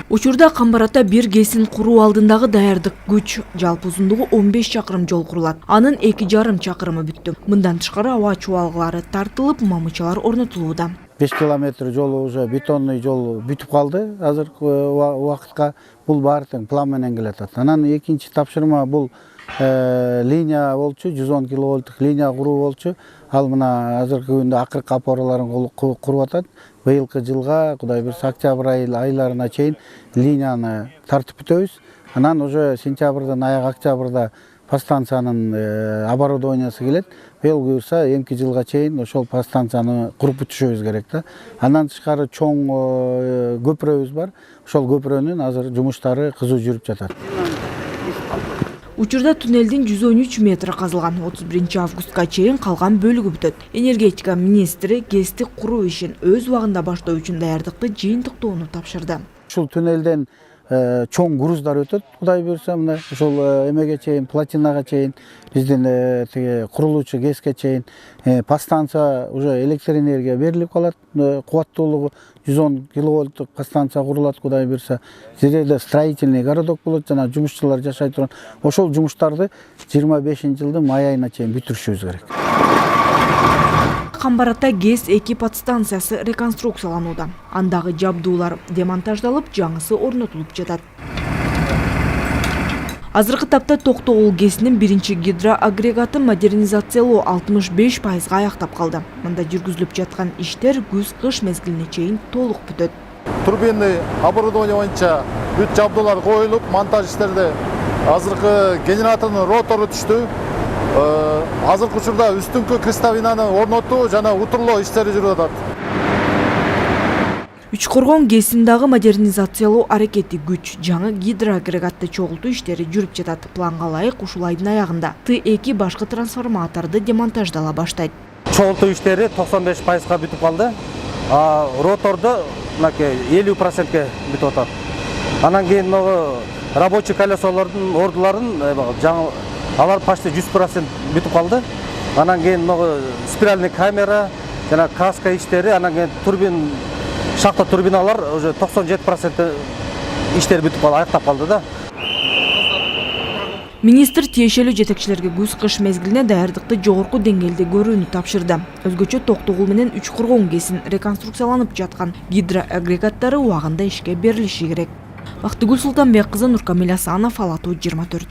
Учурда Камбарата бир ГЭСин куруу алдындагы даярдык күч. Жалпы узундугу 15 чакырым жол курулат. Анын 2,5 чакырымы бүттү. Мындан тышкары аба чубалгылары тартылып, мамычалар орнотулууда. 5 километр жолу уже бетонный жол бүтүп калды. Азыркы убакытка бул баары тең план менен келатат. Анан экинчи тапшырма бул линия болчу, 110 киловольттук линия куруу болчу. Ал мына азыркы күндө акыркы опораларын куруп атат. Быйылкы жылга Кудай буйрса октябрь айларына чейин линияны тартып бүтөбүз. Анан уже сентябрдан аяк октябрда подстанциянын оборудованиясы келет. Быйыл буйрса эмки жылга чейин ошол подстанцияны куруп бүтүшүбүз керек да. Андан тышкары чоң көпүрөбүз бар. Ошол көпүрөнүн азыр жумуштары кызуу жүрүп жатат. Учурда туннелдин 113 метри казылган. 31 августка чейин калган бөлүгү бүтөт. Энергетика министри ГЭСти куруу ишин өз убагында баштоо үчүн даярдыкты жыйынтыктоону тапшырды. Ушул туннелден чоң груздар өтөт. Кудай буйрса мына ушул эмеге чейин, платинага чейин, биздин курулуучу ГЭСке чейин подстанция уже электр энергия берилип калат. Кубаттуулугу 110 киловольттук подстанция курулат. Кудай буйрса жерде строительный городок болот, жана жумушчулар жашай турган. Ошол жумуштарды 25-жылдын май айына чейин бүтүрүшүбүз керек. Камбарата ГЭС-2 подстанциясы реконструкцияланууда. Андагы жабдуулар демонтаждалып, жаңысы орнотулуп жатат. Азыркы тапта Токтогул ГЭСинин биринчи гидроагрегатын модернизациялоо 65% аяктап калды. Мында жүргүзүлүп жаткан иштер күз-кыш мезгилине чейин толук бүтөт. Турбинный оборудование боюнча бүт жабдуулар коюлуп, монтаж иштерде азыркы генератордун ротору түштү. Азыркы учурда үстүңкү крестовинаны орнотуу жана утурлоо иштери жүрүп атат. Үчкоргон ГЭСиндагы модернизациялоо аракети күч. Жаңы гидроагрегатты чогултуу иштери жүрүп жатат. Планга ылайык ушул айдын аягында Т2 башкы трансформаторду демонтаждала баштайт. Чогултуу иштери 95%га бүтүп калды. Роторду 50%ке бүтүп атат. Анан кийин рабочий колесолордун ордуларын жаңы алар почти 100% бүтүп калды. Анан кийин спиральный камера жана каска иштери, анан кийин шахта турбиналар уже 97% иштери бүтүп калды, аяктап калды да. Министр тиешелүү жетекчилерге күз-кыш мезгилине даярдыкты жогорку деңгээлде көрүүнү тапшырды. Өзгөчө Токтогул менен Үчкоргон ГЭСин реконструкцияланып жаткан гидроагрегаттары убагында ишке берилиши керек. Бактыгүл Султанбек кызы, Нуркамил Асанов, Ала Тоо 24.